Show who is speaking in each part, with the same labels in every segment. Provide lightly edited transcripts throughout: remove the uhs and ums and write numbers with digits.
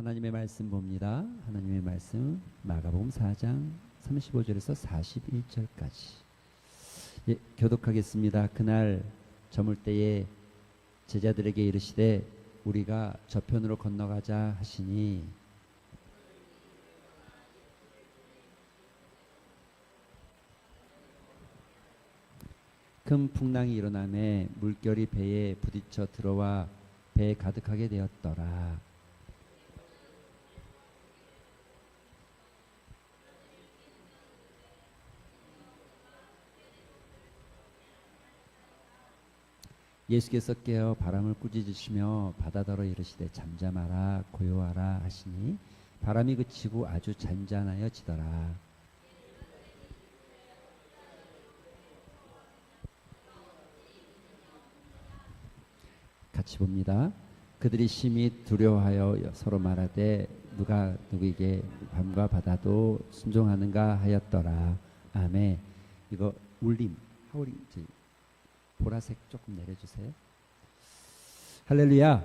Speaker 1: 하나님의 말씀 봅니다. 하나님의 말씀 마가복음 4장 35절에서 41절까지. 예, 교독하겠습니다. 그날 저물 때에 제자들에게 이르시되 우리가 저편으로 건너가자 하시니 큰 풍랑이 일어나매 물결이 배에 부딪혀 들어와 배에 가득하게 되었더라. 예수께서 깨어 바람을 꾸짖으시며 바다더러 이르시되 잠잠하라 고요하라 하시니 바람이 그치고 아주 잔잔하여지더라. 같이 봅니다. 그들이 심히 두려워하여 서로 말하되 누가 누구에게 밤과 바다도 순종하는가 하였더라. 아멘. 이거 울림 하울림 보라색 조금 내려주세요. 할렐루야,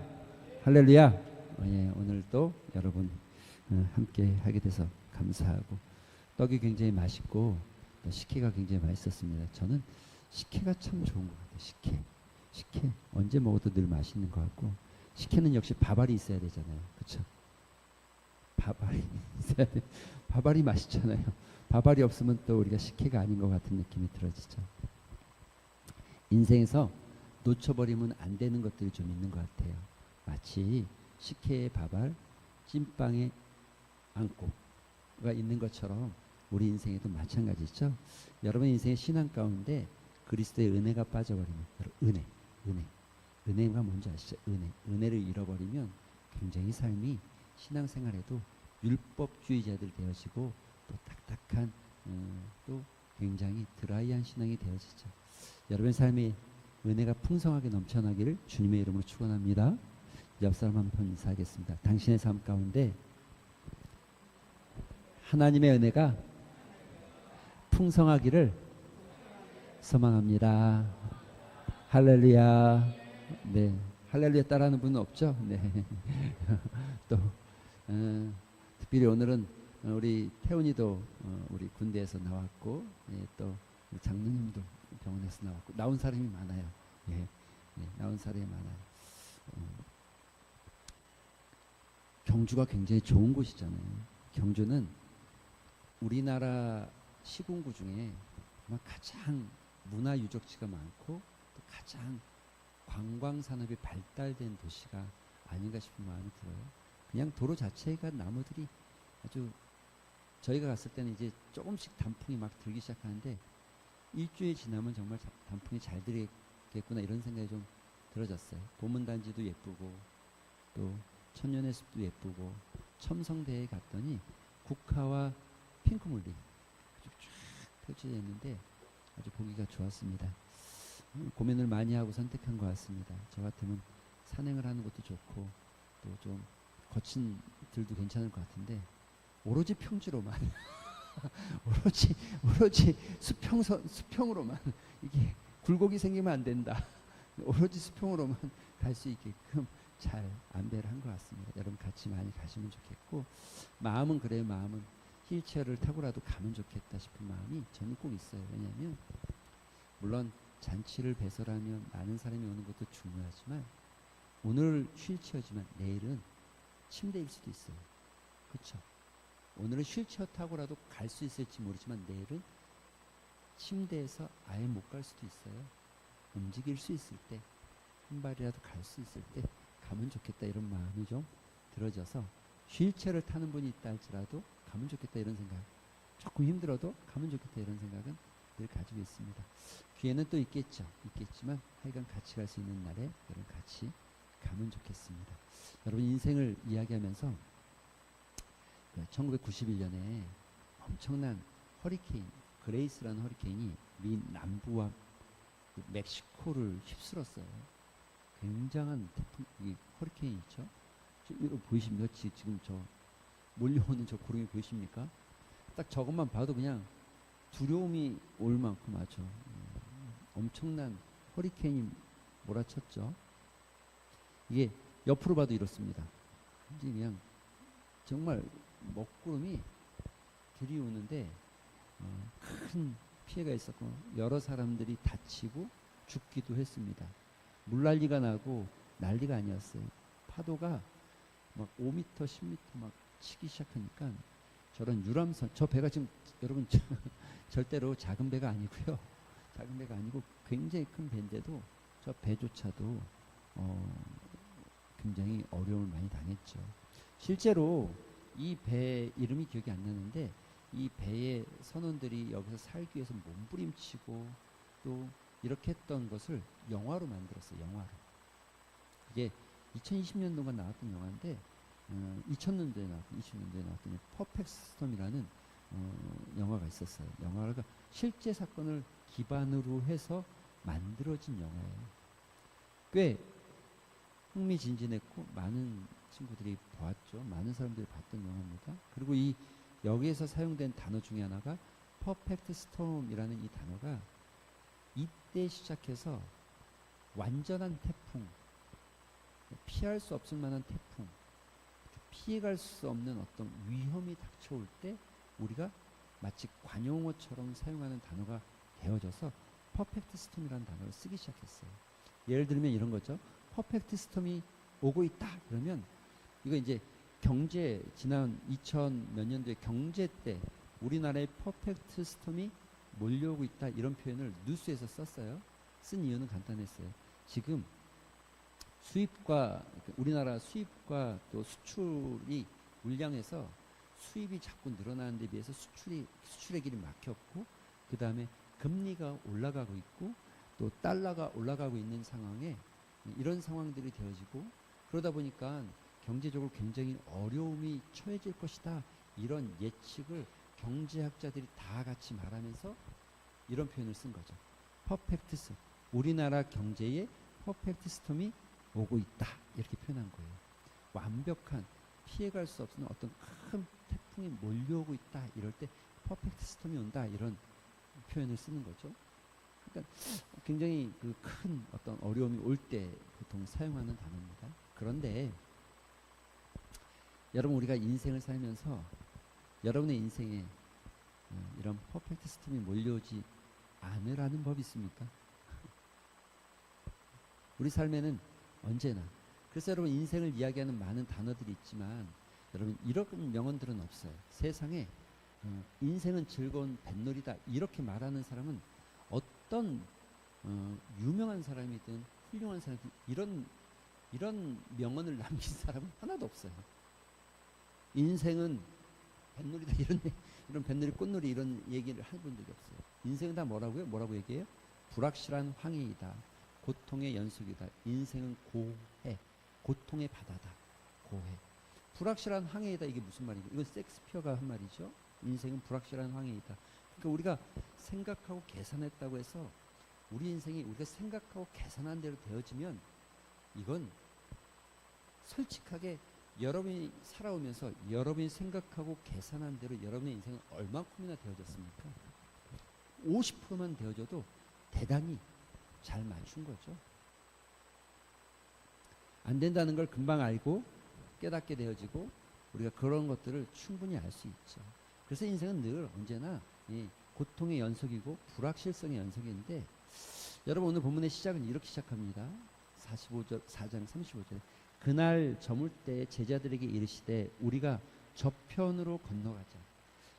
Speaker 1: 할렐루야. 예, 오늘도 여러분 함께 하게 돼서 감사하고 떡이 굉장히 맛있고 또 식혜가 굉장히 맛있었습니다. 저는 식혜가 참 좋은 것 같아요. 식혜 언제 먹어도 늘 맛있는 것 같고 식혜는 역시 밥알이 있어야 되잖아요. 그렇죠? 밥알이 있어야 돼. 밥알이 맛있잖아요. 밥알이 없으면 또 우리가 식혜가 아닌 것 같은 느낌이 들어지죠. 인생에서 놓쳐버리면 안 되는 것들이 좀 있는 것 같아요. 마치 식혜의 밥알, 찐빵에 안고가 있는 것처럼 우리 인생에도 마찬가지죠. 여러분 인생의 신앙 가운데 그리스도의 은혜가 빠져버리면 은혜가 뭔지 아시죠? 은혜를 잃어버리면 굉장히 삶이 신앙생활에도 율법주의자들 되어지고 또 딱딱한 또 굉장히 드라이한 신앙이 되어지죠. 여러분의 삶에 은혜가 풍성하게 넘쳐나기를 주님의 이름으로 축원합니다. 옆 사람 한번 인사하겠습니다. 당신의 삶 가운데 하나님의 은혜가 풍성하기를 소망합니다. 할렐루야. 네, 할렐루야 따라하는 분은 없죠? 네. 또 특별히 오늘은 우리 태훈이도 우리 군대에서 나왔고, 예, 또 장로님도 병원에서 나왔고 나온 사람이 많아요. 예, 나온 사람이 많아요. 경주가 굉장히 좋은 곳이잖아요. 경주는 우리나라 시군구 중에 아마 가장 문화 유적지가 많고 또 가장 관광 산업이 발달된 도시가 아닌가 싶은 마음이 들어요. 그냥 도로 자체가 나무들이 아주 저희가 갔을 때는 이제 조금씩 단풍이 막 들기 시작하는데 일주일 지나면 정말 단풍이 잘 들겠구나 이런 생각이 좀 들어졌어요. 보문단지도 예쁘고 또 천년의 숲도 예쁘고 첨성대에 갔더니 국화와 핑크뮬리 아주 쫙 펼쳐져 있는데 아주 보기가 좋았습니다. 고민을 많이 하고 선택한 것 같습니다. 저 같으면 산행을 하는 것도 좋고 또 좀 거친 들도 괜찮을 것 같은데 오로지 평지로만 오로지 수평으로만 이게 굴곡이 생기면 안 된다. 오로지 수평으로만 갈 수 있게끔 잘 안배를 한 것 같습니다. 여러분 같이 많이 가시면 좋겠고 마음은 그래요. 마음은 휠체어를 타고라도 가면 좋겠다 싶은 마음이 저는 꼭 있어요. 왜냐하면 물론 잔치를 배설하면 많은 사람이 오는 것도 중요하지만 오늘 휠체어지만 내일은 침대일 수도 있어요. 그렇죠? 오늘은 휠체어 타고라도 갈 수 있을지 모르지만 내일은 침대에서 아예 못 갈 수도 있어요. 움직일 수 있을 때 한 발이라도 갈 수 있을 때 가면 좋겠다 이런 마음이 좀 들어져서 휠체어를 타는 분이 있다 할지라도 가면 좋겠다 이런 생각, 조금 힘들어도 가면 좋겠다 이런 생각은 늘 가지고 있습니다. 기회는 또 있겠지만 하여간 같이 갈 수 있는 날에 여러분 같이 가면 좋겠습니다. 여러분 인생을 이야기하면서 1991년에 엄청난 허리케인 그레이스라는 허리케인이 미 남부와 멕시코를 휩쓸었어요. 굉장한 태풍, 이 허리케인이 있죠. 이거 보이십니까? 지금 저 몰려오는 저 구름이 보이십니까? 딱 저것만 봐도 그냥 두려움이 올 만큼 아주 엄청난 허리케인이 몰아쳤죠. 이게 옆으로 봐도 이렇습니다. 그냥 정말 먹구름이 들이오는데 큰 피해가 있었고 여러 사람들이 다치고 죽기도 했습니다. 물난리가 나고 난리가 아니었어요. 파도가 막 5m, 10m 막 치기 시작하니까 저런 유람선, 저 배가 지금 여러분 절대로 작은 배가 아니고요. 작은 배가 아니고 굉장히 큰 배인데도 저 배조차도 굉장히 어려움을 많이 당했죠. 실제로 이 배 이름이 기억이 안 나는데 이 배의 선원들이 여기서 살기 위해서 몸부림치고 또 이렇게 했던 것을 영화로 만들었어요. 영화로. 그게 2020년도가 나왔던 영화인데 2000년도에 나왔던 퍼펙트 스톰이라는 영화가 있었어요. 영화가 실제 사건을 기반으로 해서 만들어진 영화예요. 꽤 흥미진진했고 많은 친구들이 보았죠. 많은 사람들이 봤던 영화입니다. 그리고 이 여기에서 사용된 단어 중에 하나가 퍼펙트 스톰이라는 이 단어가 이때 시작해서 완전한 태풍, 피할 수 없을 만한 태풍, 피해갈 수 없는 어떤 위험이 닥쳐올 때 우리가 마치 관용어처럼 사용하는 단어가 되어져서 퍼펙트 스톰이라는 단어를 쓰기 시작했어요. 예를 들면 이런 거죠. 퍼펙트 스톰이 오고 있다 그러면 이거 이제 경제 지난 2000 몇 년도에 경제 때 우리나라의 퍼펙트 스톰이 몰려오고 있다 이런 표현을 뉴스에서 썼어요. 쓴 이유는 간단했어요. 지금 수입과 우리나라 수입과 또 수출이 울량해서 수입이 자꾸 늘어나는 데 비해서 수출의 길이 막혔고 그 다음에 금리가 올라가고 있고 또 달러가 올라가고 있는 상황에 이런 상황들이 되어지고 그러다 보니까 경제적으로 굉장히 어려움이 처해질 것이다 이런 예측을 경제학자들이 다 같이 말하면서 이런 표현을 쓴 거죠. 퍼펙트 스톰. 우리나라 경제에 퍼펙트 스톰이 오고 있다 이렇게 표현한 거예요. 완벽한 피해갈 수 없는 어떤 큰 태풍이 몰려오고 있다 이럴 때 퍼펙트 스톰이 온다 이런 표현을 쓰는 거죠. 그러니까 굉장히 그 큰 어떤 어려움이 올 때 보통 사용하는 단어입니다. 그런데 여러분 우리가 인생을 살면서 여러분의 인생에 이런 퍼펙트 스톰이 몰려오지 않으라는 법이 있습니까? 우리 삶에는 언제나 그래서 여러분 인생을 이야기하는 많은 단어들이 있지만 여러분 이런 명언들은 없어요. 세상에 인생은 즐거운 뱃놀이다 이렇게 말하는 사람은 어떤 유명한 사람이든 훌륭한 사람이든 이런 명언을 남긴 사람은 하나도 없어요. 인생은 뱃놀이다 이런 뱃놀이 꽃놀이 이런 얘기를 해본 적이 없어요. 인생은 다 뭐라고요? 뭐라고 얘기해요? 불확실한 황해이다. 고통의 연속이다. 인생은 고해. 고통의 바다다. 고해. 불확실한 황해이다. 이게 무슨 말이고? 이건 셰익스피어가 한 말이죠. 인생은 불확실한 황해이다. 그러니까 우리가 생각하고 계산했다고 해서 우리 인생이 우리가 생각하고 계산한 대로 되어지면 이건 솔직하게 여러분이 살아오면서 여러분이 생각하고 계산한 대로 여러분의 인생은 얼마큼이나 되어졌습니까? 50%만 되어져도 대단히 잘 맞춘 거죠. 안 된다는 걸 금방 알고 깨닫게 되어지고 우리가 그런 것들을 충분히 알 수 있죠. 그래서 인생은 늘 언제나 고통의 연속이고 불확실성의 연속인데 여러분 오늘 본문의 시작은 이렇게 시작합니다. 4장 35절에 그날 저물 때 제자들에게 이르시되 우리가 저편으로 건너가자.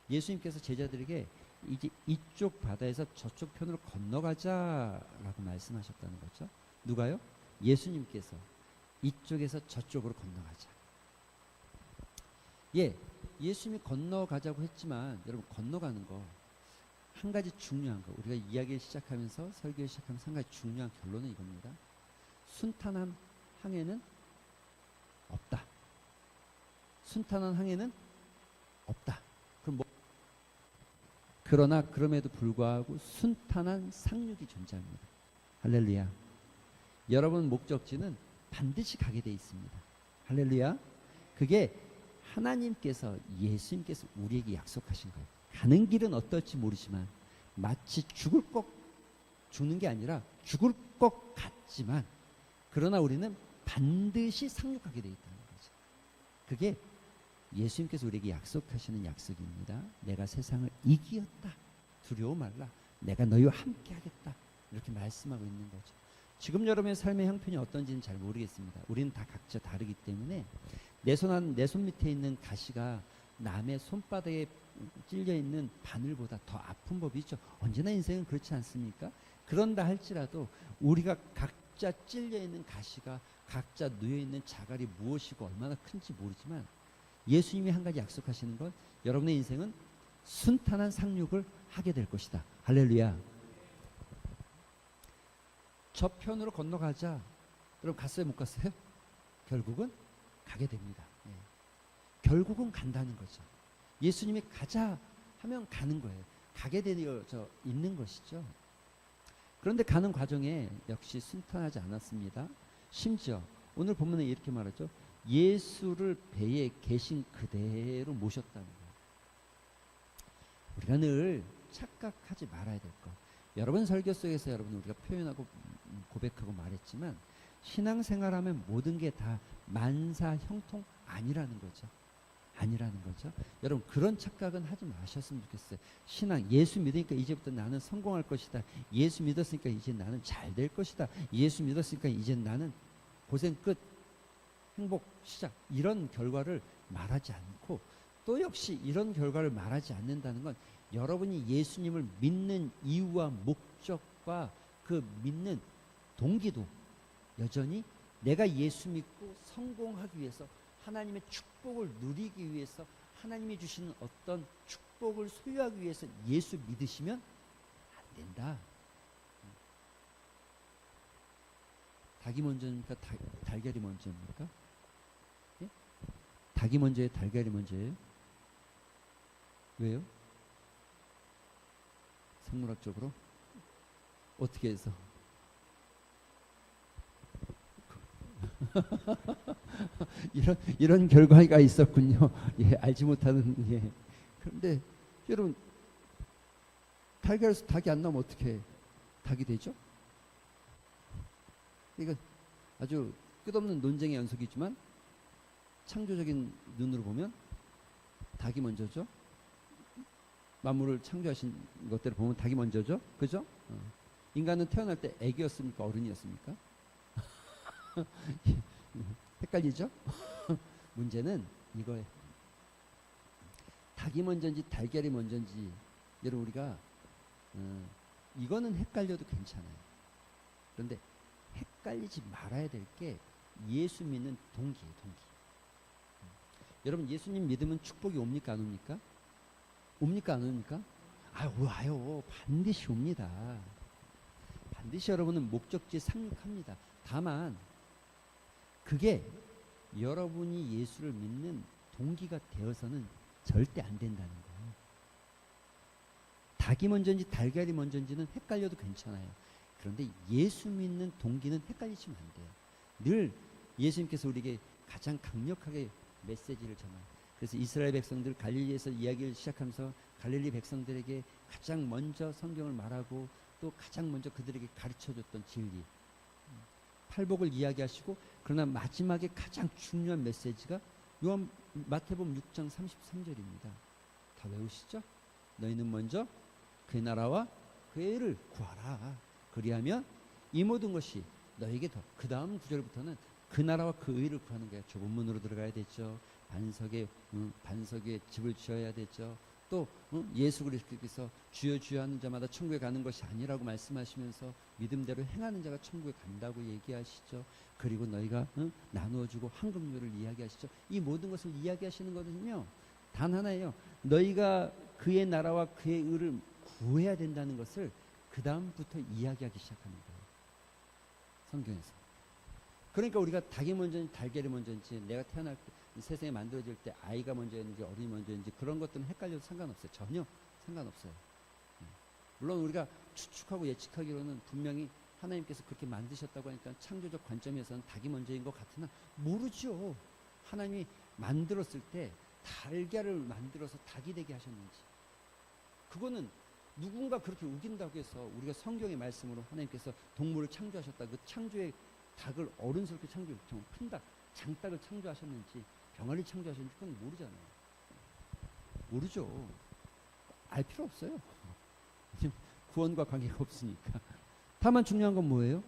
Speaker 1: 예수님께서 제자들에게 이제 이쪽 바다에서 저쪽 편으로 건너가자라고 말씀하셨다는 거죠. 누가요? 예수님께서 이쪽에서 저쪽으로 건너가자. 예수님이 건너가자고 했지만 여러분 건너가는 거 한 가지 중요한 거 우리가 이야기를 시작하면서 설교를 시작하면서 한 가지 중요한 결론은 이겁니다. 순탄한 항해는 없다. 순탄한 항해는 없다. 그럼 그러나 그럼에도 불구하고 순탄한 상륙이 존재합니다. 할렐루야. 여러분 목적지는 반드시 가게 돼 있습니다. 할렐루야. 그게 하나님께서 예수님께서 우리에게 약속하신 거예요. 가는 길은 어떨지 모르지만 마치 죽는 게 아니라 죽을 것 같지만 그러나 우리는 반드시 상륙하게 돼 있다는 거죠. 그게 예수님께서 우리에게 약속하시는 약속입니다. 내가 세상을 이기었다. 두려워 말라. 내가 너희와 함께 하겠다. 이렇게 말씀하고 있는 거죠. 지금 여러분의 삶의 형편이 어떤지는 잘 모르겠습니다. 우리는 다 각자 다르기 때문에 내 손 밑에 있는 가시가 남의 손바닥에 찔려 있는 바늘보다 더 아픈 법이 있죠. 언제나 인생은 그렇지 않습니까? 그런다 할지라도 우리가 각자 찔려 있는 가시가 각자 누여 있는 자갈이 무엇이고 얼마나 큰지 모르지만 예수님이 한 가지 약속하시는 건 여러분의 인생은 순탄한 상륙을 하게 될 것이다. 할렐루야. 저편으로 건너가자. 여러분 갔어요? 못 갔어요? 결국은 가게 됩니다. 예. 결국은 간다는 거죠. 예수님이 가자 하면 가는 거예요. 가게 되어져 있는 것이죠. 그런데 가는 과정에 역시 순탄하지 않았습니다. 심지어 오늘 본문에 이렇게 말하죠. 예수를 배에 계신 그대로 모셨다는 거예요. 우리가 늘 착각하지 말아야 될 것. 여러분 설교 속에서 여러분 우리가 표현하고 고백하고 말했지만 신앙생활하면 모든 게 다 만사 형통 아니라는 거죠. 아니라는 거죠. 여러분 그런 착각은 하지 마셨으면 좋겠어요. 신앙 예수 믿으니까 이제부터 나는 성공할 것이다. 예수 믿었으니까 이제 나는 잘 될 것이다. 예수 믿었으니까 이제 나는 고생 끝 행복 시작 이런 결과를 말하지 않고 또 역시 이런 결과를 말하지 않는다는 건 여러분이 예수님을 믿는 이유와 목적과 그 믿는 동기도 여전히 내가 예수 믿고 성공하기 위해서 하나님의 축복을 누리기 위해서 하나님이 주시는 어떤 축복을 소유하기 위해서 예수 믿으시면 안 된다. 닭이 먼저입니까? 달걀이 먼저입니까? 예? 닭이 먼저예요? 달걀이 먼저예요? 왜요? 생물학적으로? 어떻게 해서? 이런 결과가 있었군요. 예, 알지 못하는 예. 그런데 여러분 달걀에서 닭이 안 나오면 어떻게 닭이 되죠? 이건 아주 끝없는 논쟁의 연속이지만 창조적인 눈으로 보면 닭이 먼저죠. 만물을 창조하신 것대로 보면 닭이 먼저죠. 그죠? 인간은 태어날 때 애기였습니까? 어른이었습니까? 헷갈리죠? 문제는 이거예요. 닭이 먼저인지 달걀이 먼저인지 여러분 우리가 이거는 헷갈려도 괜찮아요. 그런데 헷갈리지 말아야 될 게 예수 믿는 동기예요. 동기. 여러분 예수님 믿으면 축복이 옵니까 안 옵니까? 옵니까 안 옵니까? 와요. 반드시 옵니다. 반드시 여러분은 목적지에 상륙합니다. 다만 그게 여러분이 예수를 믿는 동기가 되어서는 절대 안 된다는 거예요. 닭이 먼저인지 달걀이 먼저인지는 헷갈려도 괜찮아요. 그런데 예수 믿는 동기는 헷갈리시면 안 돼요. 늘 예수님께서 우리에게 가장 강력하게 메시지를 전해요. 그래서 이스라엘 백성들 갈릴리에서 이야기를 시작하면서 갈릴리 백성들에게 가장 먼저 성경을 말하고 또 가장 먼저 그들에게 가르쳐줬던 진리 팔복을 이야기하시고 그러나 마지막에 가장 중요한 메시지가 마태복음 6장 33절입니다. 다 외우시죠? 너희는 먼저 그의 나라와 그의 의를 구하라. 그리하면 이 모든 것이 너에게 더. 그 다음 구절부터는 그 나라와 그 의를 구하는 거예요. 좁은 문으로 들어가야 되죠. 반석에 집을 지어야 되죠. 또 예수 그리스도께서 주여 주여 하는 자마다 천국에 가는 것이 아니라고 말씀하시면서 믿음대로 행하는 자가 천국에 간다고 얘기하시죠. 그리고 너희가 나누어주고 황금률을 이야기하시죠. 이 모든 것을 이야기하시는 것은요 단 하나예요. 너희가 그의 나라와 그의 의를 구해야 된다는 것을 그 다음부터 이야기하기 시작하는 거예요. 성경에서. 그러니까 우리가 닭이 먼저인지 달걀이 먼저인지 내가 태어날 때 세상에 만들어질 때 아이가 먼저였는지 어른이 먼저였는지 그런 것들은 헷갈려도 상관없어요. 전혀 상관없어요. 물론 우리가 추측하고 예측하기로는 분명히 하나님께서 그렇게 만드셨다고 하니까 창조적 관점에서는 닭이 먼저인 것 같으나 모르죠. 하나님이 만들었을 때 달걀을 만들어서 닭이 되게 하셨는지 그거는 누군가 그렇게 우긴다고 해서 우리가 성경의 말씀으로 하나님께서 동물을 창조하셨다. 그 창조의 닭을 어른스럽게 창조했죠. 큰 닭, 장닭을 창조하셨는지 병아리 창조하셨는지 그건 모르잖아요. 모르죠. 알 필요 없어요. 구원과 관계가 없으니까. 다만 중요한 건 뭐예요?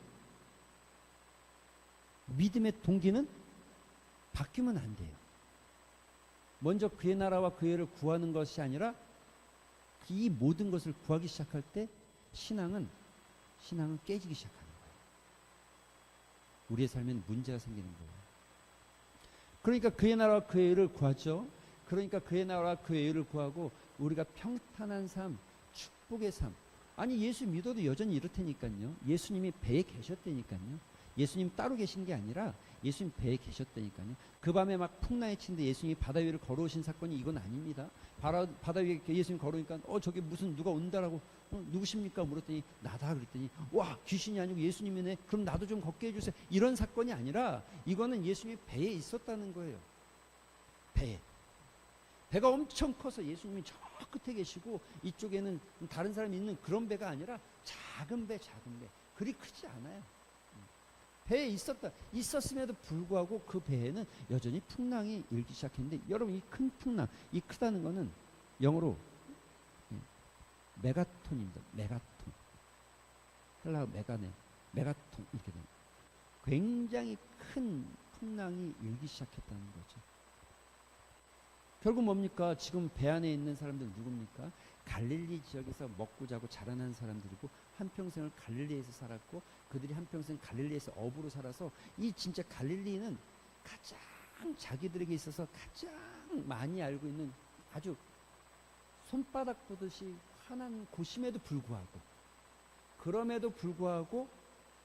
Speaker 1: 믿음의 동기는 바뀌면 안 돼요. 먼저 그의 나라와 그의 의를 구하는 것이 아니라 이 모든 것을 구하기 시작할 때 신앙은 깨지기 시작하는 거예요. 우리의 삶에는 문제가 생기는 거예요. 그러니까 그의 나라와 그의 의를 구하죠. 그러니까 그의 나라와 그의 의를 구하고 우리가 평탄한 삶, 축복의 삶. 아니 예수 믿어도 여전히 이렇다니까요. 예수님이 배에 계셨다니까요. 예수님 따로 계신 게 아니라 예수님 배에 계셨다니까요. 그 밤에 막 풍랑이 치는데 예수님이 바다 위를 걸어오신 사건이 이건 아닙니다. 바다 위에 예수님 걸어오니까 저게 무슨 누가 온다라고 누구십니까? 물었더니 나다 그랬더니 와 귀신이 아니고 예수님이네. 그럼 나도 좀 걷게 해주세요. 이런 사건이 아니라 이거는 예수님이 배에 있었다는 거예요. 배가 엄청 커서 예수님이 저 끝에 계시고 이쪽에는 다른 사람이 있는 그런 배가 아니라 작은 배. 그리 크지 않아요. 배에 있었음에도 불구하고 그 배에는 여전히 풍랑이 일기 시작했는데 여러분 이 큰 풍랑, 이 크다는 거는 영어로 메가톤입니다. 메가톤. 헬라어 메가톤 이렇게 됩니다. 굉장히 큰 풍랑이 일기 시작했다는 거죠. 결국 뭡니까? 지금 배 안에 있는 사람들 누굽니까? 갈릴리 지역에서 먹고 자고 자라난 사람들이고 한평생을 갈릴리에서 살았고 그들이 한평생 갈릴리에서 어부로 살아서 이 진짜 갈릴리는 가장 자기들에게 있어서 가장 많이 알고 있는 아주 손바닥 보듯이 환한 곳임에도 불구하고 그럼에도 불구하고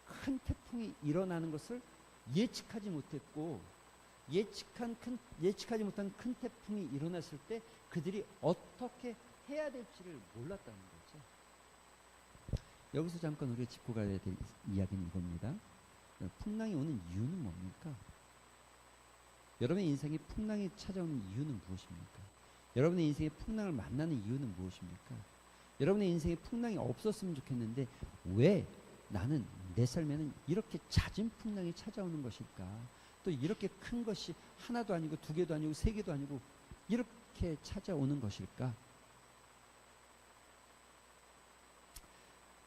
Speaker 1: 큰 태풍이 일어나는 것을 예측하지 못했고 예측하지 못한 큰 태풍이 일어났을 때 그들이 어떻게 해야 될지를 몰랐다는 거죠. 여기서 잠깐 우리가 짚고 가야 될 이야기는 이겁니다. 풍랑이 오는 이유는 뭡니까? 여러분의 인생에 풍랑이 찾아오는 이유는 무엇입니까? 여러분의 인생에 풍랑을 만나는 이유는 무엇입니까? 여러분의 인생에 풍랑이 없었으면 좋겠는데 왜 나는 내 삶에는 이렇게 잦은 풍랑이 찾아오는 것일까? 또 이렇게 큰 것이 하나도 아니고 두 개도 아니고 세 개도 아니고 이렇게 찾아오는 것일까?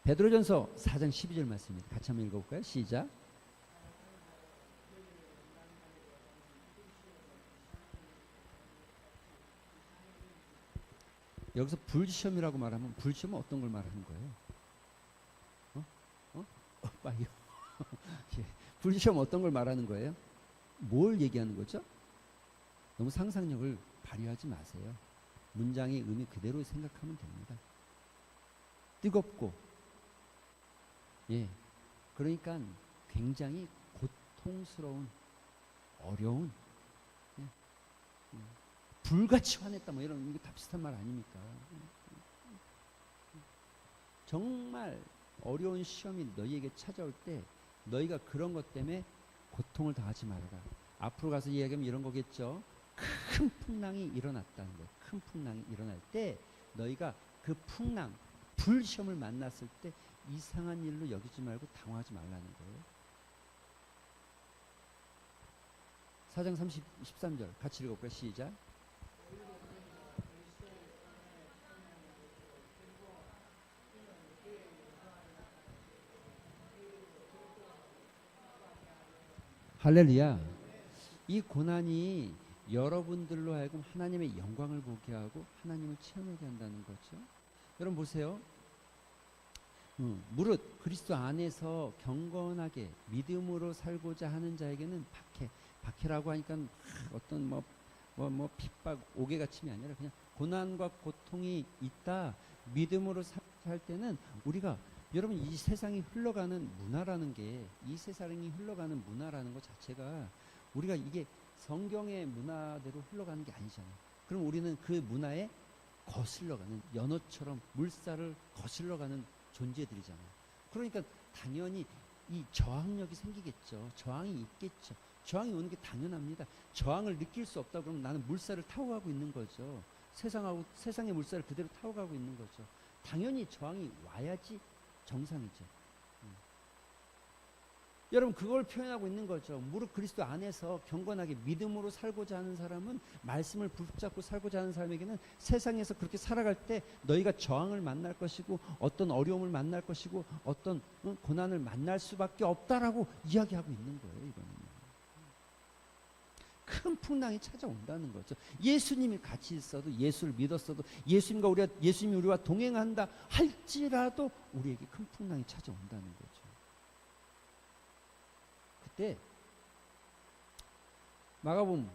Speaker 1: 베드로전서 4장 12절 말씀입니다. 같이 한번 읽어볼까요? 시작. 여기서 불시험이라고 말하면 불시험은 어떤 걸 말하는 거예요? 빨리요. 불시험 어떤 걸 말하는 거예요? 뭘 얘기하는 거죠? 너무 상상력을 발휘하지 마세요. 문장의 의미 그대로 생각하면 됩니다. 뜨겁고 그러니까 굉장히 고통스러운 어려운 불같이 화냈다 뭐 이런 이거 다 비슷한 말 아닙니까? 정말 어려운 시험이 너희에게 찾아올 때 너희가 그런 것 때문에 고통을 당하지 말아라. 앞으로 가서 이야기하면 이런 거겠죠. 큰 풍랑이 일어났다는 거예요. 큰 풍랑이 일어날 때 너희가 그 풍랑, 불시험을 만났을 때 이상한 일로 여기지 말고 당황하지 말라는 거예요. 4장 13절 같이 읽어볼까요? 시작. 할렐루야. 이 고난이 여러분들로 하여금 하나님의 영광을 보게 하고 하나님을 체험하게 한다는 거죠. 여러분 보세요. 무릇 그리스도 안에서 경건하게 믿음으로 살고자 하는 자에게는 박해라고 하니까 어떤 뭐 핍박 오개가침이 아니라 그냥 고난과 고통이 있다. 믿음으로 살 때는 우리가 여러분 이 세상이 흘러가는 문화라는 게 이 세상이 흘러가는 문화라는 것 자체가 우리가 이게 성경의 문화대로 흘러가는 게 아니잖아요. 그럼 우리는 그 문화에 거슬러가는 연어처럼 물살을 거슬러가는 존재들이잖아요. 그러니까 당연히 이 저항력이 생기겠죠. 저항이 있겠죠. 저항이 오는 게 당연합니다. 저항을 느낄 수 없다 그러면 나는 물살을 타고 가고 있는 거죠. 세상의 물살을 그대로 타고 가고 있는 거죠. 당연히 저항이 와야지 정상이죠. 여러분 그걸 표현하고 있는 거죠. 무릇 그리스도 안에서 경건하게 믿음으로 살고자 하는 사람은, 말씀을 붙잡고 살고자 하는 사람에게는 세상에서 그렇게 살아갈 때 너희가 저항을 만날 것이고 어떤 어려움을 만날 것이고 어떤 고난을 만날 수밖에 없다라고 이야기하고 있는 거예요. 이거는 큰 풍랑이 찾아온다는 거죠. 예수님이 같이 있어도, 예수를 믿었어도, 예수님이 우리와 동행한다 할지라도 우리에게 큰 풍랑이 찾아온다는 거죠. 그때 마가복음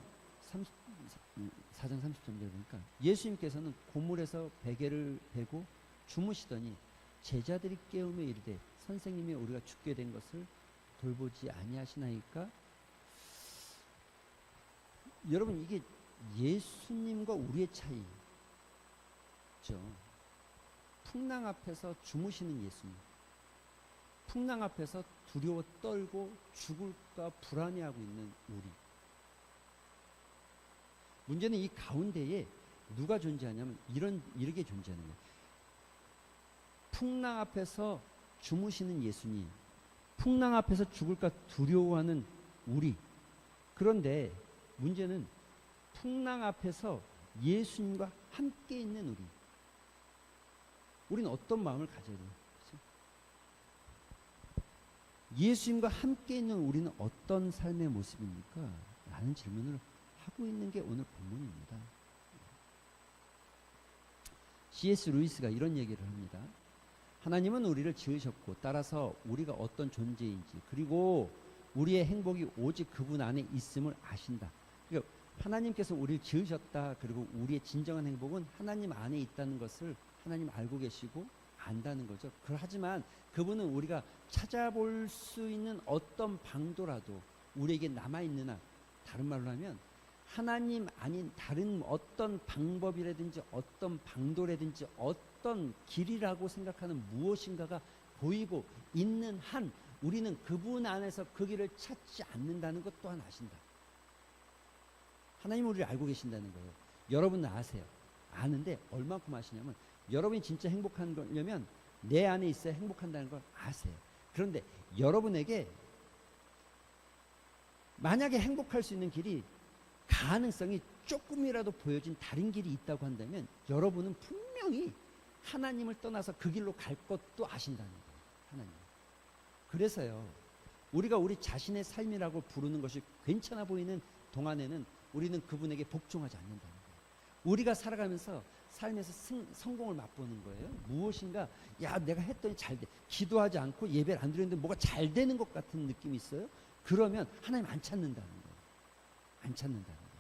Speaker 1: 4장 30절에 보니까 예수님께서는 고물에서 베개를 베고 주무시더니 제자들이 깨우며 이르되 선생님이 우리가 죽게 된 것을 돌보지 아니하시나이까. 여러분 이게 예수님과 우리의 차이죠. 풍랑 앞에서 주무시는 예수님, 풍랑 앞에서 두려워 떨고 죽을까 불안해하고 있는 우리. 문제는 이 가운데에 누가 존재하냐면 이렇게 존재하는 거예요. 풍랑 앞에서 주무시는 예수님, 풍랑 앞에서 죽을까 두려워하는 우리. 그런데 문제는 풍랑 앞에서 예수님과 함께 있는 우리. 우리는 어떤 마음을 가져야 돼요? 그렇죠? 예수님과 함께 있는 우리는 어떤 삶의 모습입니까? 라는 질문을 하고 있는 게 오늘 본문입니다. C.S. 루이스가 이런 얘기를 합니다. 하나님은 우리를 지으셨고 따라서 우리가 어떤 존재인지 그리고 우리의 행복이 오직 그분 안에 있음을 아신다. 그러니까 하나님께서 우리를 지으셨다. 그리고 우리의 진정한 행복은 하나님 안에 있다는 것을 하나님 알고 계시고 안다는 거죠. 하지만 그분은 우리가 찾아볼 수 있는 어떤 방도라도 우리에게 남아있느나, 다른 말로 하면 하나님 아닌 다른 어떤 방법이라든지 어떤 방도라든지 어떤 길이라고 생각하는 무엇인가가 보이고 있는 한 우리는 그분 안에서 그 길을 찾지 않는다는 것 또한 아신다. 하나님은 우리를 알고 계신다는 거예요. 여러분은 아세요. 아는데 얼마큼 아시냐면 여러분이 진짜 행복한 거려면 내 안에 있어야 행복한다는 걸 아세요. 그런데 여러분에게 만약에 행복할 수 있는 길이 가능성이 조금이라도 보여진 다른 길이 있다고 한다면 여러분은 분명히 하나님을 떠나서 그 길로 갈 것도 아신다는 거예요. 하나님. 그래서요, 우리가 우리 자신의 삶이라고 부르는 것이 괜찮아 보이는 동안에는 우리는 그분에게 복종하지 않는다는 거예요. 우리가 살아가면서 삶에서 성공을 맛보는 거예요. 무엇인가, 야, 내가 했더니 잘 돼. 기도하지 않고 예배를 안 드렸는데 뭐가 잘 되는 것 같은 느낌이 있어요. 그러면 하나님 안 찾는다는 거예요. 안 찾는다는 거예요.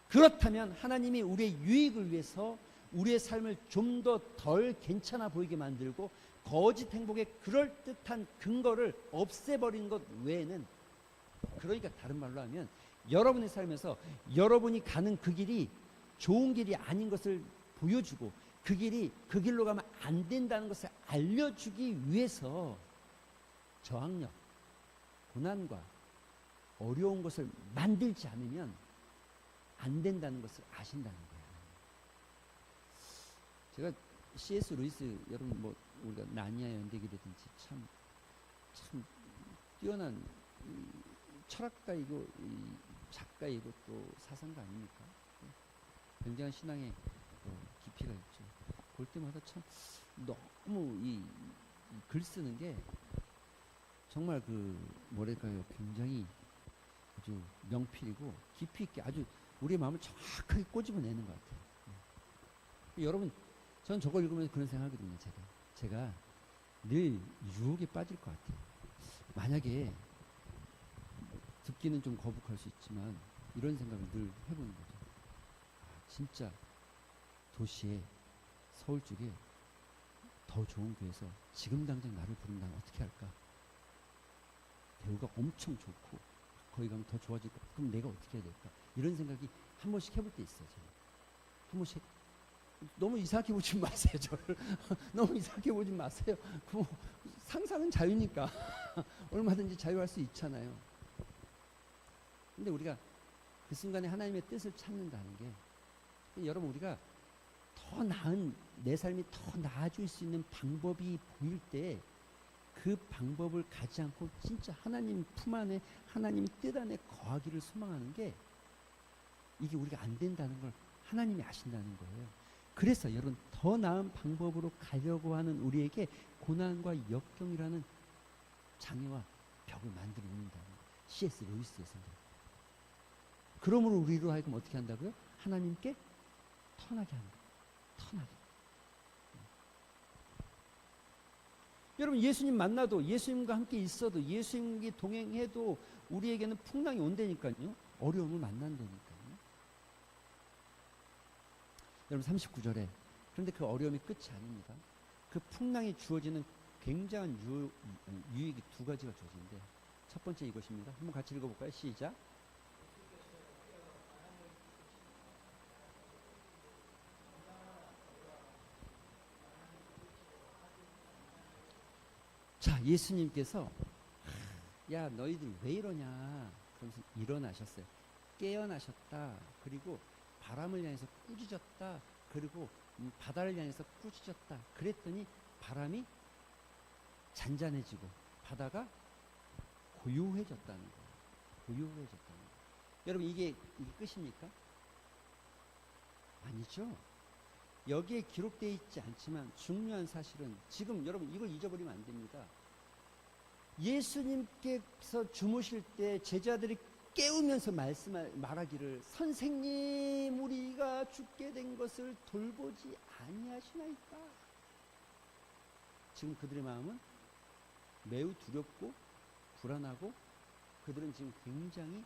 Speaker 1: 그렇다면 하나님이 우리의 유익을 위해서 우리의 삶을 좀 더 덜 괜찮아 보이게 만들고 거짓 행복의 그럴듯한 근거를 없애버리는 것 외에는, 그러니까 다른 말로 하면 여러분의 삶에서 여러분이 가는 그 길이 좋은 길이 아닌 것을 보여주고 그 길로 가면 안 된다는 것을 알려주기 위해서 저항력, 고난과 어려운 것을 만들지 않으면 안 된다는 것을 아신다는 거예요. 제가 C.S. 루이스, 여러분 뭐 우리가 나니아 연대기라든지 참 뛰어난 철학가이고 작가이고 또 사상가 아닙니까? 굉장한 신앙의 깊이가 있죠. 볼 때마다 참 너무 이 글 쓰는 게 정말 뭐랄까요, 굉장히 아주 명필이고 깊이 있게 아주 우리의 마음을 정확하게 꼬집어내는 것 같아요. 여러분, 저는 저걸 읽으면서 그런 생각하거든요. 제가 늘 유혹에 빠질 것 같아요. 만약에 듣기는 좀 거북할 수 있지만 이런 생각을 늘 해보는 거죠. 진짜 도시에, 서울 쪽에 더 좋은 교회에서 지금 당장 나를 부른다면 어떻게 할까? 대우가 엄청 좋고 거기 가면 더 좋아질 것 같아. 그럼 내가 어떻게 해야 될까? 이런 생각이 한 번씩 해볼 때 있어요. 제가. 한 번씩. 너무 이상하게 보지 마세요. 저를. 너무 이상하게 보지 마세요. 상상은 자유니까 얼마든지 자유할 수 있잖아요. 근데 우리가 그 순간에 하나님의 뜻을 찾는다는 게, 여러분, 우리가 더 나은 내 삶이 더 나아질 수 있는 방법이 보일 때 그 방법을 가지 않고 진짜 하나님 품 안에, 하나님 뜻 안에 거하기를 소망하는 게, 이게 우리가 안 된다는 걸 하나님이 아신다는 거예요. 그래서 여러분, 더 나은 방법으로 가려고 하는 우리에게 고난과 역경이라는 장애와 벽을 만들어 놓는다는 거예요. C.S. 루이스의 생각. 그러므로 우리로 하여금 어떻게 한다고요? 하나님께 턴하게 하는 거예요. 턴하게. 여러분, 예수님 만나도, 예수님과 함께 있어도, 예수님과 동행해도 우리에게는 풍랑이 온다니까요. 어려움을 만난다니까요. 여러분, 39절에, 그런데 그 어려움이 끝이 아닙니다. 그 풍랑이 주어지는 굉장한 유익이 두 가지가 주어지는데, 첫 번째 이것입니다. 한번 같이 읽어볼까요? 시작. 자, 예수님께서 야, 너희들 왜 이러냐 그러면서 일어나셨어요. 깨어나셨다. 그리고 바람을 향해서 꾸짖었다. 그리고 바다를 향해서 꾸짖었다. 그랬더니 바람이 잔잔해지고 바다가 고요해졌다는 거예요. 고요해졌다는 거예요. 여러분, 이게 끝입니까? 아니죠. 여기에 기록되어 있지 않지만 중요한 사실은, 지금 여러분 이걸 잊어버리면 안 됩니다. 예수님께서 주무실 때 제자들이 깨우면서 말하기를, 선생님, 우리가 죽게 된 것을 돌보지 아니하시나이까. 지금 그들의 마음은 매우 두렵고 불안하고 그들은 지금 굉장히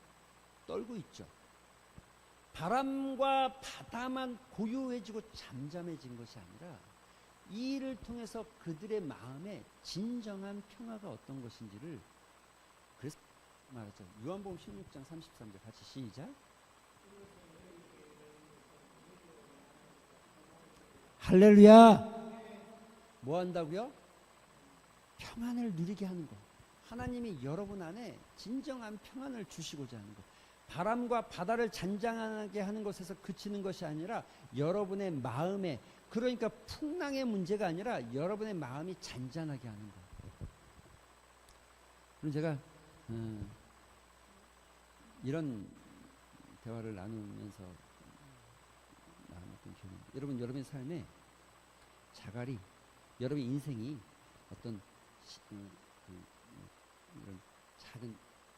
Speaker 1: 떨고 있죠. 바람과 바다만 고요해지고 잠잠해진 것이 아니라 이 일을 통해서 그들의 마음에 진정한 평화가 어떤 것인지를, 그래서 말하죠. 요한복음 16장 33절 같이 시작. 할렐루야. 뭐 한다고요? 평안을 누리게 하는 것. 하나님이 여러분 안에 진정한 평안을 주시고자 하는 것. 바람과 바다를 잔잔하게 하는 것에서 그치는 것이 아니라 여러분의 마음에, 그러니까 풍랑의 문제가 아니라 여러분의 마음이 잔잔하게 하는 것. 그럼 제가 이런 대화를 나누면서 나눴던 기억이, 여러분, 여러분의 삶에 자갈이, 여러분의 인생이 어떤 이런 작은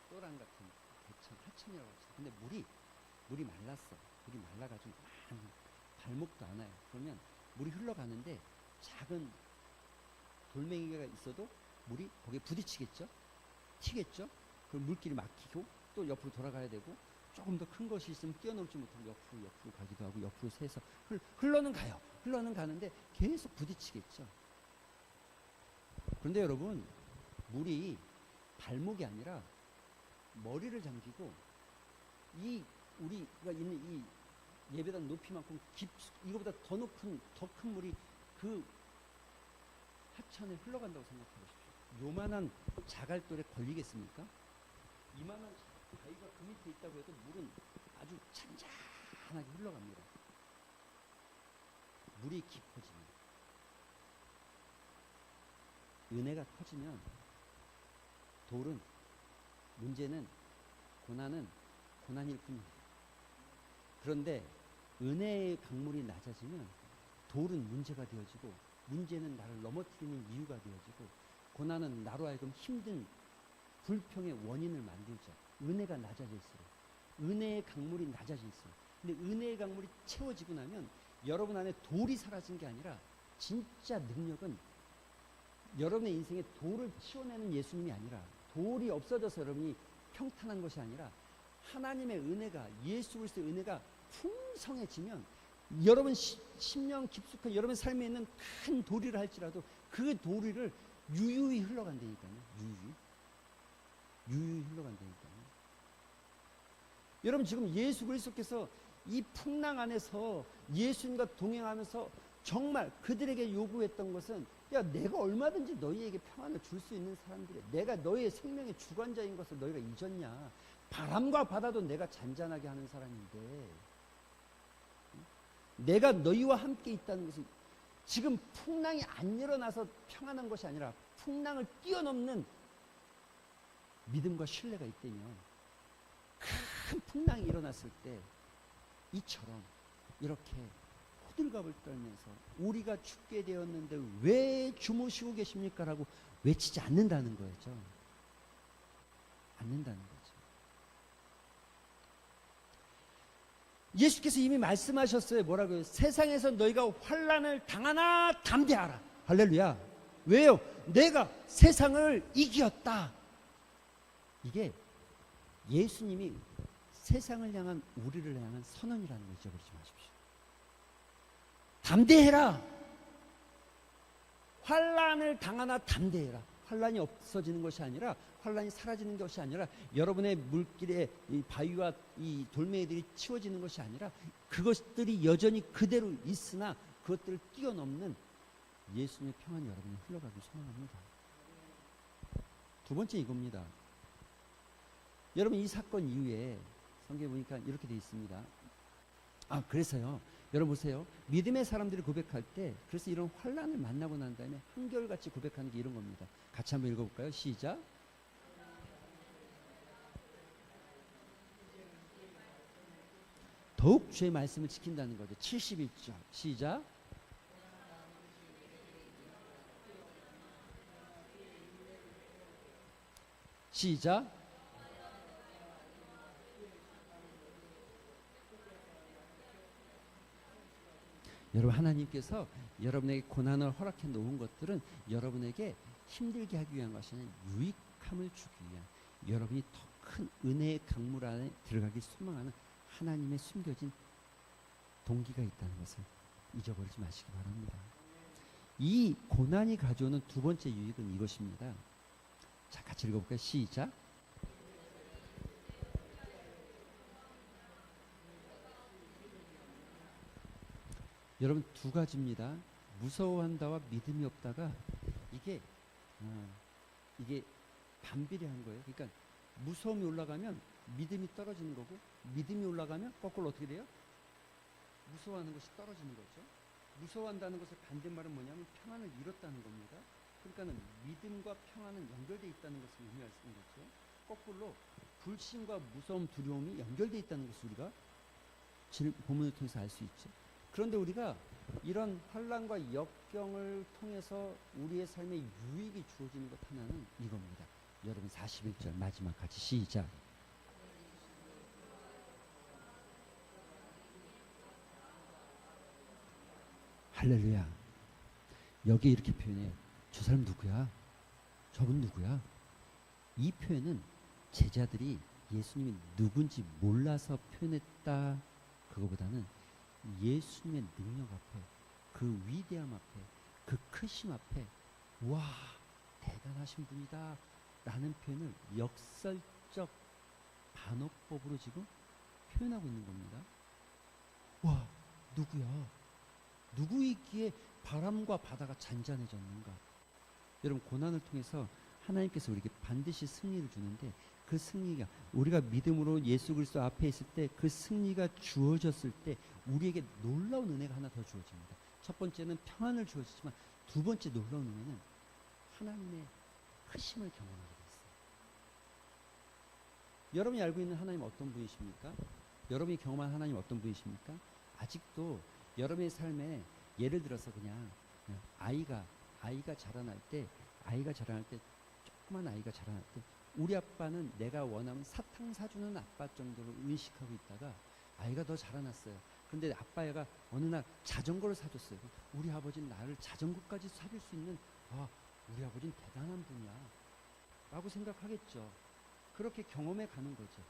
Speaker 1: 또랑 같은 대천, 하천이라고 하죠. 근데 물이 말랐어. 물이 말라가지고 발목도 안 와요. 그러면 물이 흘러가는데 작은 돌멩이가 있어도 물이 거기에 부딪히겠죠? 튀겠죠? 그럼 물길이 막히고 또 옆으로 돌아가야 되고, 조금 더 큰 것이 있으면 뛰어넘지 못하고 옆으로 가기도 하고, 옆으로 새서 흘러는 가요. 흘러는 가는데 계속 부딪히겠죠. 그런데 여러분, 물이 발목이 아니라 머리를 잠기고, 우리가 있는 이 예배당 높이만큼 이거보다 더 큰 물이 그 하천에 흘러간다고 생각해 보십시오. 요만한 자갈돌에 걸리겠습니까? 이만한 바위가 그 밑에 있다고 해도 물은 아주 잔잔하게 흘러갑니다. 물이 깊어지면, 은혜가 커지면, 문제는, 고난은 고난일 뿐입니다. 그런데 은혜의 강물이 낮아지면 돌은 문제가 되어지고, 문제는 나를 넘어뜨리는 이유가 되어지고, 고난은 나로 하여금 힘든 불평의 원인을 만들죠. 은혜가 낮아질수록, 은혜의 강물이 낮아질수록. 근데 은혜의 강물이 채워지고 나면 여러분 안에 돌이 사라진 게 아니라, 진짜 능력은 여러분의 인생에 돌을 치워내는 예수님이 아니라, 돌이 없어져서 여러분이 평탄한 것이 아니라, 하나님의 은혜가, 예수 그리스도의 은혜가 풍성해지면 여러분 심령 깊숙한 여러분 삶에 있는 큰 도리를 할지라도 그 도리를 유유히 흘러간다니까요. 유유히 흘러간다니까요. 여러분, 지금 예수 그리스도께서 이 풍랑 안에서 예수님과 동행하면서 정말 그들에게 요구했던 것은, 야, 내가 얼마든지 너희에게 평안을 줄 수 있는 사람들이야. 내가 너희의 생명의 주관자인 것을 너희가 잊었냐. 바람과 바다도 내가 잔잔하게 하는 사람인데, 내가 너희와 함께 있다는 것은 지금 풍랑이 안 일어나서 평안한 것이 아니라 풍랑을 뛰어넘는 믿음과 신뢰가 있다면 큰 풍랑이 일어났을 때 이처럼 이렇게 호들갑을 떨면서 우리가 죽게 되었는데 왜 주무시고 계십니까? 라고 외치지 않는다는 거죠. 않는다는 거죠. 예수께서 이미 말씀하셨어요. 뭐라고요? 세상에서 너희가 환난을 당하나 담대하라. 할렐루야. 왜요? 내가 세상을 이겼다. 이게 예수님이 세상을 향한 우리를 향한 선언이라는 걸 잊어버리지 마십시오. 담대해라. 환난을 당하나 담대해라. 환난이 없어지는 것이 아니라, 환난이 사라지는 것이 아니라, 여러분의 물길에 이 바위와 이 돌멩이들이 치워지는 것이 아니라, 그것들이 여전히 그대로 있으나 그것들을 뛰어넘는 예수님의 평안이 여러분이 흘러가길 소망합니다. 두 번째 이겁니다. 여러분, 이 사건 이후에 성경에 보니까 이렇게 되어 있습니다. 그래서요, 여러분 보세요. 믿음의 사람들이 고백할 때, 그래서 이런 환난을 만나고 난 다음에 한결같이 고백하는 게 이런 겁니다. 같이 한번 읽어볼까요? 시작. 더욱 주의 말씀을 지킨다는 거죠. 71절 시작. 시작. 여러분, 하나님께서 여러분에게 고난을 허락해 놓은 것들은 여러분에게 힘들게 하기 위한 것이 아니라 유익함을 주기 위한, 여러분이 더 큰 은혜의 강물 안에 들어가기 소망하는 하나님의 숨겨진 동기가 있다는 것을 잊어버리지 마시기 바랍니다. 이 고난이 가져오는 두 번째 유익은 이것입니다. 자, 같이 읽어볼까요? 시작. 여러분, 두 가지입니다. 무서워한다와 믿음이 없다가 이게 반비례한 거예요. 그러니까 무서움이 올라가면 믿음이 떨어지는 거고, 믿음이 올라가면 거꾸로 어떻게 돼요? 무서워하는 것이 떨어지는 거죠. 무서워한다는 것의 반대말은 뭐냐면 평안을 잃었다는 겁니다. 그러니까는 믿음과 평안은 연결되어 있다는 것을 의미하는 거죠. 거꾸로 불신과 무서움, 두려움이 연결되어 있다는 것을 우리가 본문을 통해서 알 수 있죠. 그런데 우리가 이런 환난과 역경을 통해서 우리의 삶에 유익이 주어지는 것 하나는 이겁니다. 여러분, 41절 마지막 같이 시작. 할렐루야. 여기 이렇게 표현해요. 저 사람 누구야? 저분 누구야? 이 표현은 제자들이 예수님이 누군지 몰라서 표현했다, 그거보다는 예수님의 능력 앞에, 그 위대함 앞에, 그 크심 앞에, 와, 대단하신 분이다 라는 표현을 역설적 반어법으로 지금 표현하고 있는 겁니다. 와, 누구야? 누구이기에 바람과 바다가 잔잔해졌는가? 여러분, 고난을 통해서 하나님께서 우리에게 반드시 승리를 주는데, 그 승리가 우리가 믿음으로 예수 그리스도 앞에 있을 때, 그 승리가 주어졌을 때 우리에게 놀라운 은혜가 하나 더 주어집니다. 첫 번째는 평안을 주어지지만, 두 번째 놀라운 은혜는 하나님의 크심을 경험하게 됐어요. 여러분이 알고 있는 하나님 어떤 분이십니까? 여러분이 경험한 하나님 어떤 분이십니까? 아직도 여러분의 삶에, 예를 들어서 그냥 아이가 자라날 때, 조그만 아이가 자라날 때, 우리 아빠는 내가 원하면 사탕 사주는 아빠 정도로 의식하고 있다가 아이가 더 자라났어요. 그런데 아빠가 어느 날 자전거를 사줬어요. 우리 아버지는 나를 자전거까지 사줄 수 있는, 우리 아버지는 대단한 분이야 라고 생각하겠죠. 그렇게 경험해 가는 거죠.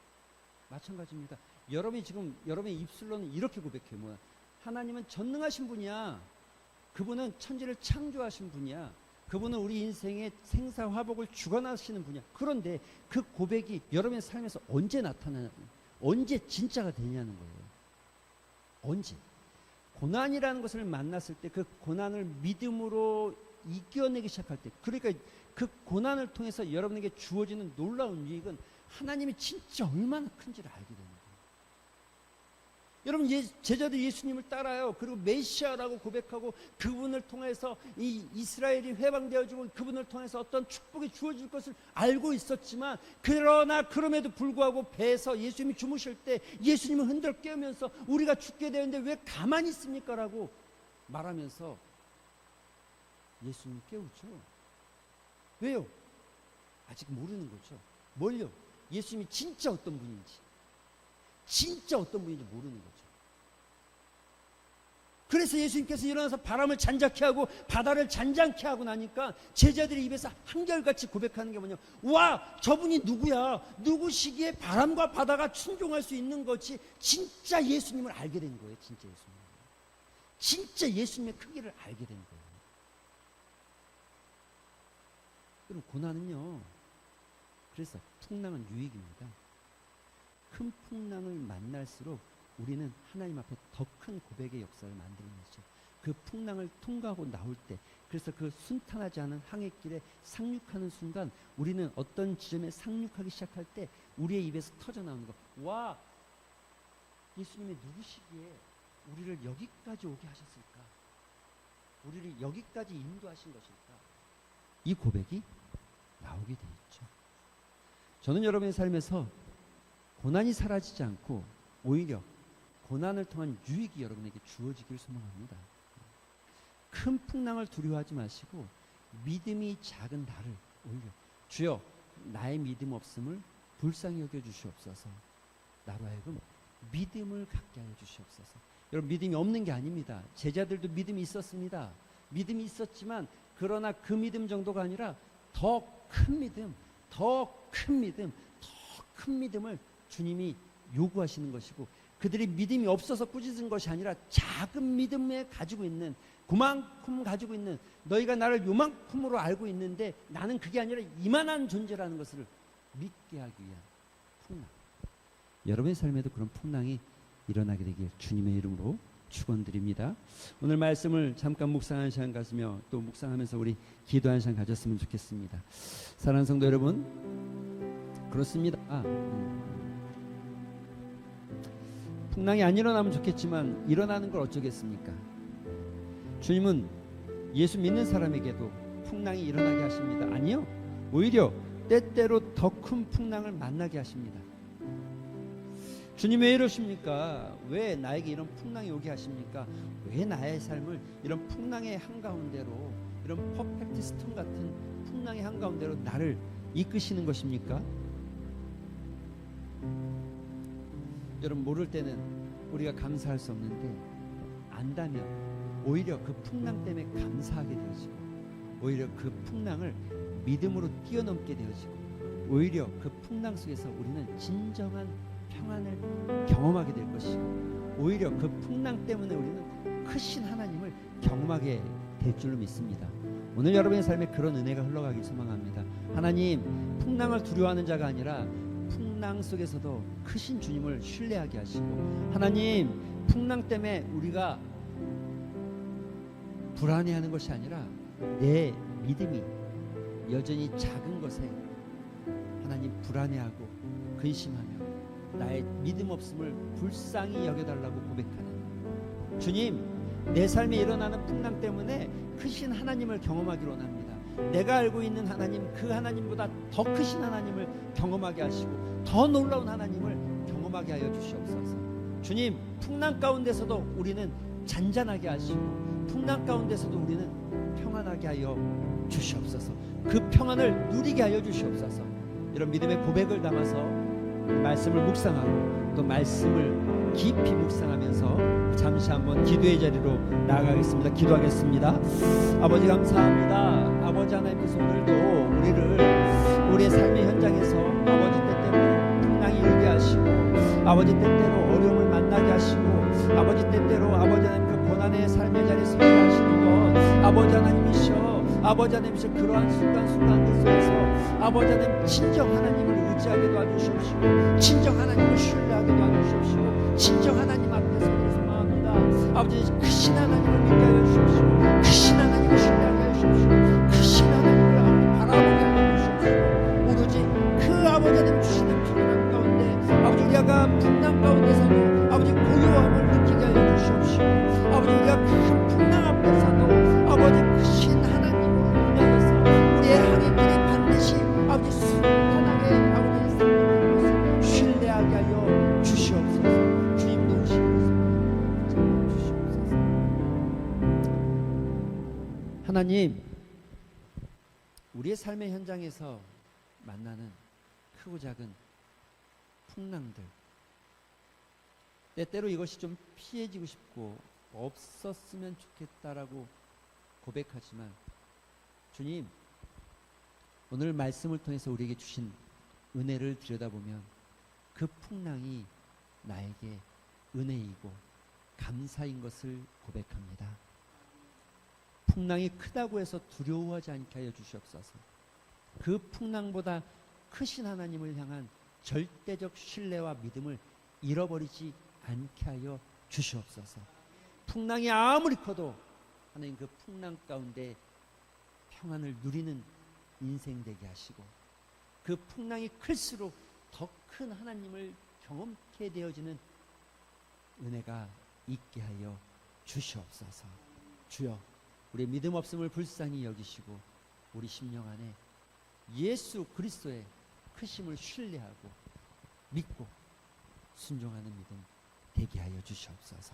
Speaker 1: 마찬가지입니다. 여러분이 지금 여러분의 입술로는 이렇게 고백해요. 뭐야? 하나님은 전능하신 분이야. 그분은 천지를 창조하신 분이야. 그분은 우리 인생의 생사화복을 주관하시는 분이야. 그런데 그 고백이 여러분의 삶에서 언제 나타나냐, 언제 진짜가 되냐는 거예요. 언제? 고난이라는 것을 만났을 때, 그 고난을 믿음으로 이겨내기 시작할 때, 그러니까 그 고난을 통해서 여러분에게 주어지는 놀라운 유익은 하나님이 진짜 얼마나 큰지를 알게 되는 거예요. 여러분, 제자들이 예수님을 따라요. 그리고 메시아라고 고백하고 그분을 통해서 이 이스라엘이 회방되어지고 그분을 통해서 어떤 축복이 주어질 것을 알고 있었지만, 그러나 그럼에도 불구하고 배에서 예수님이 주무실 때 예수님은 흔들어 깨우면서 우리가 죽게 되는데 왜 가만히 있습니까? 라고 말하면서 예수님 깨우죠. 왜요? 아직 모르는 거죠. 뭘요? 예수님이 진짜 어떤 분인지, 진짜 어떤 분인지 모르는 거죠. 그래서 예수님께서 일어나서 바람을 잔잔케 하고 바다를 잔잔케 하고 나니까 제자들이 입에서 한결같이 고백하는 게 뭐냐, 와, 저분이 누구야? 누구시기에 바람과 바다가 순종할 수 있는 거지? 진짜 예수님을 알게 된 거예요. 진짜 예수님의 크기를 알게 된 거예요. 그럼 고난은요, 그래서 풍랑은 유익입니다. 큰 풍랑을 만날수록 우리는 하나님 앞에 더 큰 고백의 역사를 만드는 것이죠. 그 풍랑을 통과하고 나올 때, 그래서 그 순탄하지 않은 항해길에 상륙하는 순간 우리는 어떤 지점에 상륙하기 시작할 때 우리의 입에서 터져나오는 거, 와, 예수님이 누구시기에 우리를 여기까지 오게 하셨을까? 우리를 여기까지 인도하신 것일까? 이 고백이 나오게 돼 있죠. 저는 여러분의 삶에서 고난이 사라지지 않고 오히려 고난을 통한 유익이 여러분에게 주어지길 소망합니다. 큰 풍랑을 두려워하지 마시고 믿음이 작은 나를 오히려, 주여 나의 믿음 없음을 불쌍히 여겨 주시옵소서. 나로 하여금 믿음을 갖게 하여 주시옵소서. 여러분, 믿음이 없는 게 아닙니다. 제자들도 믿음이 있었습니다. 믿음이 있었지만, 그러나 그 믿음 정도가 아니라 더 큰 믿음, 더 큰 믿음을 주님이 요구하시는 것이고, 그들이 믿음이 없어서 꾸짖은 것이 아니라 작은 믿음에 가지고 있는, 그만큼 가지고 있는, 너희가 나를 요만큼으로 알고 있는데 나는 그게 아니라 이만한 존재라는 것을 믿게 하기 위한 풍랑. 여러분의 삶에도 그런 풍랑이 일어나게 되길 주님의 이름으로 축원드립니다. 오늘 말씀을 잠깐 묵상하는 시간 가지며 또 묵상하면서 우리 기도하는 시간 가졌으면 좋겠습니다. 사랑하는 성도 여러분, 그렇습니다. 풍랑이 안 일어나면 좋겠지만 일어나는 걸 어쩌겠습니까? 주님은 예수 믿는 사람에게도 풍랑이 일어나게 하십니다. 아니요, 오히려 때때로 더 큰 풍랑을 만나게 하십니다. 주님 왜 이러십니까? 왜 나에게 이런 풍랑이 오게 하십니까? 왜 나의 삶을 이런 풍랑의 한가운데로, 이런 퍼펙트 스톰 같은 풍랑의 한가운데로 나를 이끄시는 것입니까? 여러분, 모를 때는 우리가 감사할 수 없는데 안다면 오히려 그 풍랑 때문에 감사하게 되어지고, 오히려 그 풍랑을 믿음으로 뛰어넘게 되어지고, 오히려 그 풍랑 속에서 우리는 진정한 평안을 경험하게 될 것이고, 오히려 그 풍랑 때문에 우리는 크신 하나님을 경험하게 될 줄로 믿습니다. 오늘 여러분의 삶에 그런 은혜가 흘러가길 소망합니다. 하나님, 풍랑을 두려워하는 자가 아니라 풍랑 속에서도 크신 주님을 신뢰하게 하시고, 하나님, 풍랑 때문에 우리가 불안해하는 것이 아니라 내 믿음이 여전히 작은 것에 하나님 불안해하고 근심하며 나의 믿음 없음을 불쌍히 여겨달라고 고백하는 주님, 내 삶에 일어나는 풍랑 때문에 크신 하나님을 경험하기로 원합니다. 내가 알고 있는 하나님, 그 하나님보다 더 크신 하나님을 경험하게 하시고 더 놀라운 하나님을 경험하게 하여 주시옵소서. 주님, 풍랑 가운데서도 우리는 잔잔하게 하시고 풍랑 가운데서도 우리는 평안하게 하여 주시옵소서. 그 평안을 누리게 하여 주시옵소서. 이런 믿음의 고백을 담아서 말씀을 묵상하고 또 말씀을 깊이 묵상하면서 잠시 한번 기도의 자리로 나아가겠습니다. 기도하겠습니다. 아버지, 감사합니다. 아버지 하나님께서 오늘도 우리의 삶의 현장에서 아버지 때때로 풍랑이 일게 하시고, 아버지 때때로 어려움을 만나게 하시고, 아버지 때때로 아버지 하나님 그 고난의 삶의 자리에 서게 하시는 것 아버지 하나님이시여, 아버지 하나님이시여, 그러한 순간순간들 속에서 아버지 하나님 친정 하나님을 의지하게 도와주시옵시고, 친정 하나님을 신뢰하게 도와주시옵시고, 친정 하나님 앞에서 소망합니다. 아버지, 크신 하나님을 믿게 하여 주시옵시고, 크신 하나님을 신뢰하게 하여 주시옵시고, 크신 하나님을 바라보게 하여 주시옵시고, 오로지 그 아버지 하나님 주시는 평안 가운데 아버지, 우리가 풍랑 가운데서도 아버지 고요함을 하나님, 우리의 삶의 현장에서 만나는 크고 작은 풍랑들, 때때로 이것이 좀 피해지고 싶고 없었으면 좋겠다라고 고백하지만, 주님, 오늘 말씀을 통해서 우리에게 주신 은혜를 들여다보면 그 풍랑이 나에게 은혜이고 감사인 것을 고백합니다. 풍랑이 크다고 해서 두려워하지 않게 하여 주시옵소서. 그 풍랑보다 크신 하나님을 향한 절대적 신뢰와 믿음을 잃어버리지 않게 하여 주시옵소서. 풍랑이 아무리 커도 하나님 그 풍랑 가운데 평안을 누리는 인생 되게 하시고, 그 풍랑이 클수록 더 큰 하나님을 경험케 되어지는 은혜가 있게 하여 주시옵소서. 주여, 우리의 믿음 없음을 불쌍히 여기시고 우리 심령 안에 예수 그리스도의 크심을 신뢰하고 믿고 순종하는 믿음 되게 하여 주시옵소서.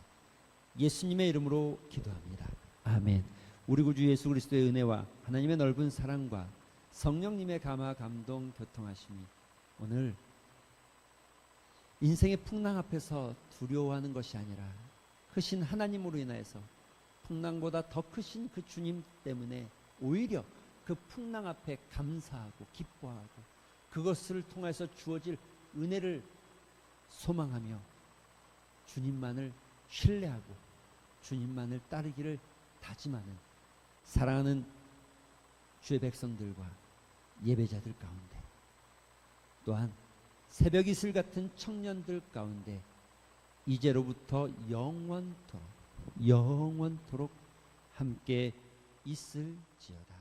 Speaker 1: 예수님의 이름으로 기도합니다. 아멘. 우리 구주 예수 그리스도의 은혜와 하나님의 넓은 사랑과 성령님의 감화 감동 교통하심이 오늘 인생의 풍랑 앞에서 두려워하는 것이 아니라 크신 하나님으로 인하여서 풍랑보다 더 크신 그 주님 때문에 오히려 그 풍랑 앞에 감사하고 기뻐하고 그것을 통해서 주어질 은혜를 소망하며 주님만을 신뢰하고 주님만을 따르기를 다짐하는 사랑하는 주의 백성들과 예배자들 가운데, 또한 새벽 이슬 같은 청년들 가운데 이제로부터 영원토록 함께 있을지어다.